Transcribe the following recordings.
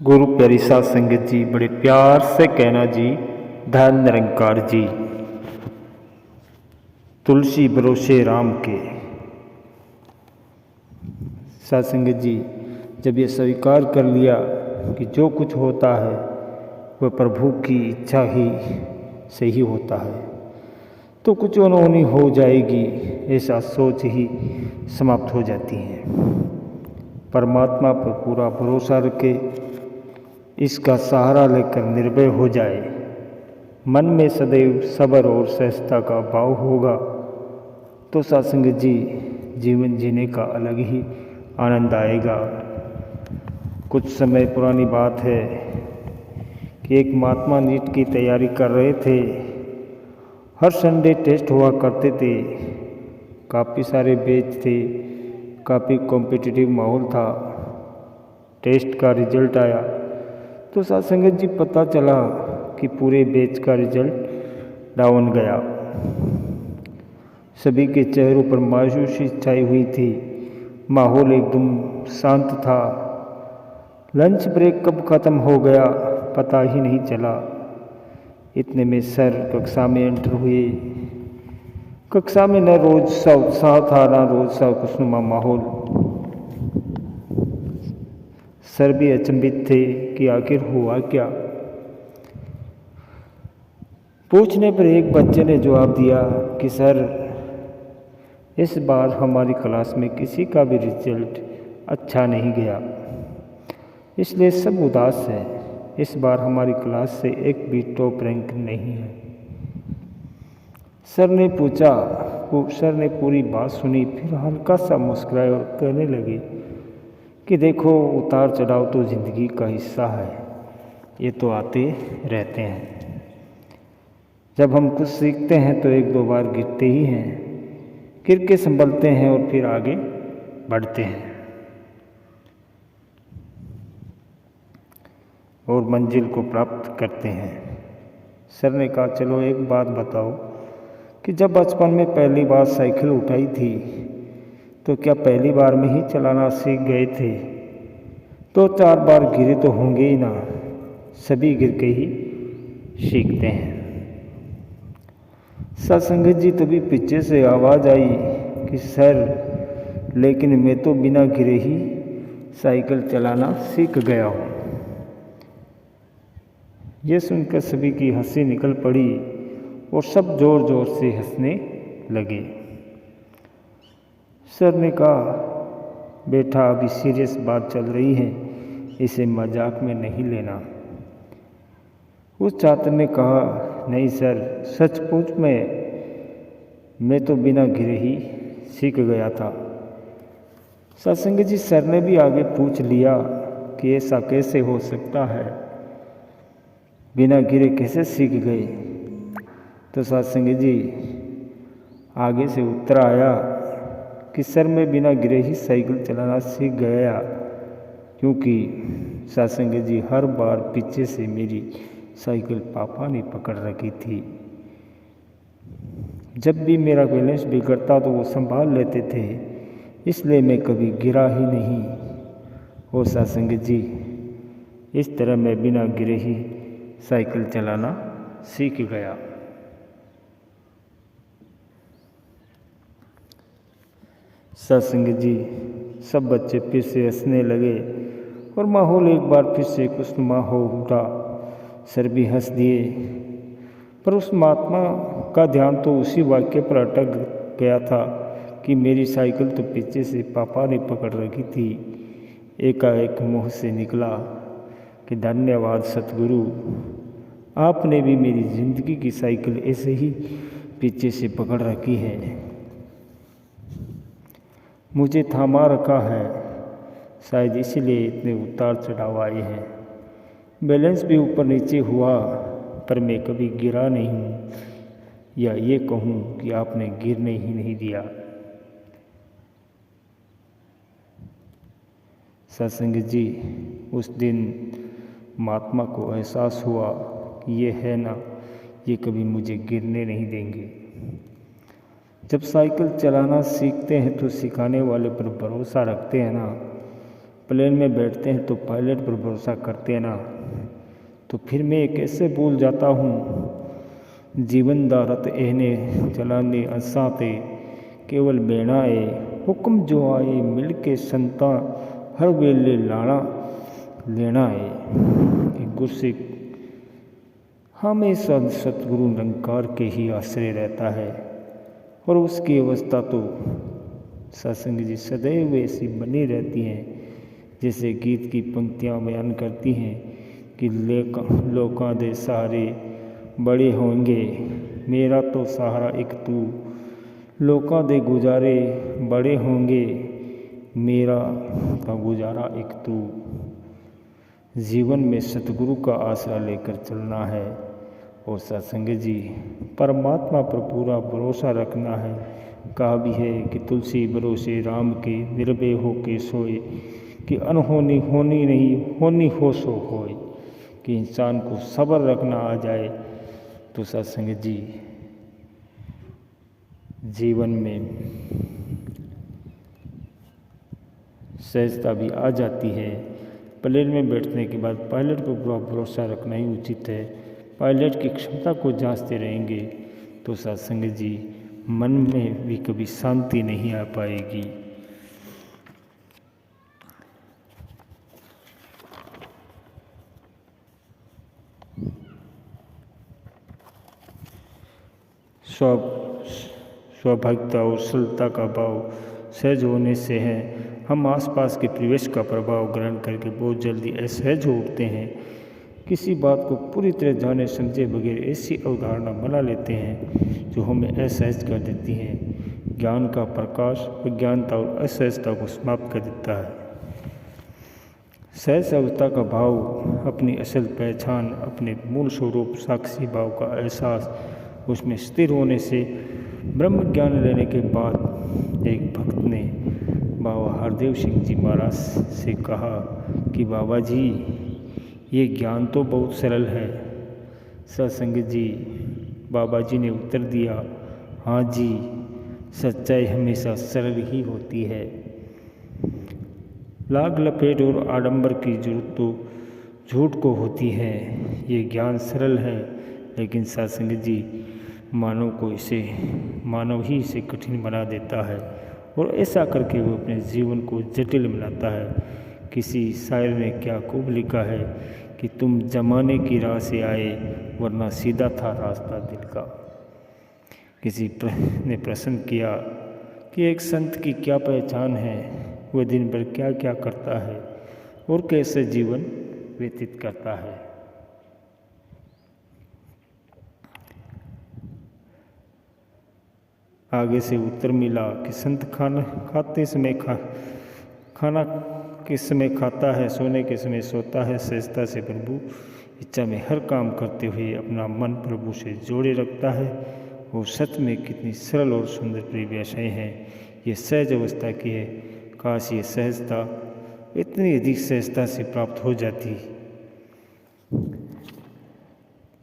गुरु प्यारी साध संगत जी, बड़े प्यार से कहना जी, धन निरंकार जी। तुलसी भरोसे राम के। साध संगत जी, जब ये स्वीकार कर लिया कि जो कुछ होता है वह प्रभु की इच्छा ही से ही होता है, तो कुछ अनहोनी हो जाएगी ऐसा सोच ही समाप्त हो जाती है। परमात्मा पर पूरा भरोसा रखे, इसका सहारा लेकर निर्भय हो जाए, मन में सदैव सब्र और सहजता का भाव होगा, तो सत्संग जी जीवन जीने का अलग ही आनंद आएगा। कुछ समय पुरानी बात है कि एक महात्मा नीट की तैयारी कर रहे थे। हर संडे टेस्ट हुआ करते थे, काफ़ी सारे बैच थे, काफ़ी कॉम्पिटिटिव माहौल था। टेस्ट का रिजल्ट आया तो सत्संगत जी पता चला कि पूरे बैच का रिजल्ट डाउन गया। सभी के चेहरों पर मायूसी छाई हुई थी, माहौल एकदम शांत था। लंच ब्रेक कब ख़त्म हो गया पता ही नहीं चला। इतने में सर कक्षा में एंटर हुए। कक्षा में न रोज सा उत्साह था, न रोज सा खुशनुमा माहौल। सर भी अचंभित थे कि आखिर हुआ क्या। पूछने पर एक बच्चे ने जवाब दिया कि सर, इस बार हमारी क्लास में किसी का भी रिजल्ट अच्छा नहीं गया, इसलिए सब उदास है। इस बार हमारी क्लास से एक भी टॉप रैंक नहीं है। सर ने पूरी बात सुनी, फिर हल्का सा मुस्कुराए और कहने लगे कि देखो, उतार चढ़ाव तो ज़िंदगी का हिस्सा है, ये तो आते रहते हैं। जब हम कुछ सीखते हैं तो एक दो बार गिरते ही हैं, गिर के संभलते हैं और फिर आगे बढ़ते हैं और मंजिल को प्राप्त करते हैं। सर ने कहा, चलो एक बात बताओ कि जब बचपन में पहली बार साइकिल उठाई थी तो क्या पहली बार में ही चलाना सीख गए थे? तो 4 बार गिरे तो होंगे ही ना, सभी गिर के ही सीखते हैं। सत्संगत जी, तभी पीछे से आवाज़ आई कि सर, लेकिन मैं तो बिना गिरे ही साइकिल चलाना सीख गया हूँ। यह सुनकर सभी की हंसी निकल पड़ी और सब जोर जोर से हंसने लगे। सर ने कहा, बेटा, अभी सीरियस बात चल रही है, इसे मजाक में नहीं लेना। उस छात्र ने कहा, नहीं सर, सचमुच मैं तो बिना गिरे ही सीख गया था। सत्संग जी, सर ने भी आगे पूछ लिया कि ऐसा कैसे हो सकता है, बिना गिरे कैसे सीख गए? तो सत्संग जी आगे से उत्तर आया कि सर, मैं बिना गिरे ही साइकिल चलाना सीख गया, क्योंकि सत्संग जी हर बार पीछे से मेरी साइकिल पापा ने पकड़ रखी थी। जब भी मेरा बैलेंस बिगड़ता तो वो संभाल लेते थे, इसलिए मैं कभी गिरा ही नहीं। और सत्संग जी, इस तरह मैं बिना गिरे ही साइकिल चलाना सीख गया। सत्संग जी, सब बच्चे फिर से हंसने लगे और माहौल एक बार फिर से खुशनुमा हो उठा। सर भी हंस दिए, पर उस महात्मा का ध्यान तो उसी वाक्य पर अटक गया था कि मेरी साइकिल तो पीछे से पापा ने पकड़ रखी थी। एकाएक मुँह से निकला कि धन्यवाद सतगुरु, आपने भी मेरी ज़िंदगी की साइकिल ऐसे ही पीछे से पकड़ रखी है, मुझे थामा रखा है। शायद इसीलिए इतने उतार चढ़ाव आए हैं। बैलेंस भी ऊपर नीचे हुआ, पर मैं कभी गिरा नहीं, या ये कहूँ कि आपने गिरने ही नहीं दिया। सत्संग जी, उस दिन महात्मा को एहसास हुआ कि ये है ना, ये कभी मुझे गिरने नहीं देंगे। जब साइकिल चलाना सीखते हैं तो सिखाने वाले पर भरोसा रखते हैं ना, प्लेन में बैठते हैं तो पायलट पर भरोसा करते ना, तो फिर मैं कैसे भूल जाता हूँ जीवन दा रत एहने चलाने असां ते केवल बेणाए हुक्म जो आए मिल के संता हर वेले लाना लेना है कि गुस्से हमेशा सतगुरु निरंकार के ही आश्रय रहता है। और उसकी अवस्था तो सत्संग जी सदैव ऐसी बनी रहती हैं जैसे गीत की पंक्तियाँ बयान करती हैं कि लोकां दे सहारे बड़े होंगे मेरा तो सहारा एक तू, लोकां दे गुजारे बड़े होंगे मेरा तो गुजारा एक तू। जीवन में सतगुरु का आसरा लेकर चलना है और सत्संग जी परमात्मा पर पूरा भरोसा रखना है। कहा भी है कि तुलसी भरोसे राम के निर्भय हो के सोए, कि अनहोनी होनी नहीं होनी हो सो होए, कि इंसान को सब्र रखना आ जाए तो सत्संग जी जीवन में सहजता भी आ जाती है। प्लेन में बैठने के बाद पायलट पर पूरा भरोसा रखना ही उचित है। पायलट की क्षमता को जांचते रहेंगे तो सत्संग जी मन में भी कभी शांति नहीं आ पाएगी। स्वाभाविकता और सरलता का भाव सहज होने से है। हम आसपास के परिवेश का प्रभाव ग्रहण करके बहुत जल्दी असहज हो उठते हैं। किसी बात को पूरी तरह जाने समझे बगैर ऐसी अवधारणा बना लेते हैं जो हमें असहज कर देती हैं। ज्ञान का प्रकाश अज्ञानता और असहजता को समाप्त कर देता है। सहज अवस्था का भाव अपनी असल पहचान, अपने मूल स्वरूप साक्षी भाव का एहसास, उसमें स्थिर होने से ब्रह्म ज्ञान लेने के बाद एक भक्त ने बाबा हरदेव सिंह जी महाराज से कहा कि बाबा जी ये ज्ञान तो बहुत सरल है। सत्संग जी बाबा जी ने उत्तर दिया, हाँ जी सच्चाई हमेशा सरल ही होती है। लाग लपेट और आडंबर की जरूरत तो झूठ को होती है। ये ज्ञान सरल है लेकिन सत्संग जी मानव ही इसे कठिन बना देता है और ऐसा करके वो अपने जीवन को जटिल बनाता है। किसी शायर ने क्या खूब लिखा है कि तुम जमाने की राह से आए वरना सीधा था रास्ता दिल का। किसी ने प्रश्न किया कि एक संत की क्या पहचान है, वह दिन भर क्या क्या करता है और कैसे जीवन व्यतीत करता है। आगे से उत्तर मिला कि संत खाना खाते समय खाना किस समय खाता है, सोने के समय सोता है, सहजता से प्रभु इच्छा में हर काम करते हुए अपना मन प्रभु से जोड़े रखता है। और सच में कितनी सरल और सुंदर परिभाषाएं हैं ये सहज अवस्था की है। काश ये सहजता इतनी अधिक सहजता से प्राप्त हो जाती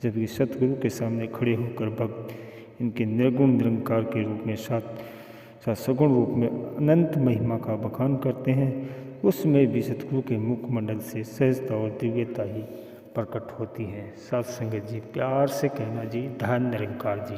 जबकि सतगुरु के सामने खड़े होकर भक्त इनके निर्गुण निरंकार के रूप में साथ सगुण रूप में अनंत महिमा का बखान करते हैं। उसमें भी सतगुरु के मुखमंडल से सहजता और दिव्यता ही प्रकट होती है। सत्संग जी प्यार से कहना जी धन निरंकार जी।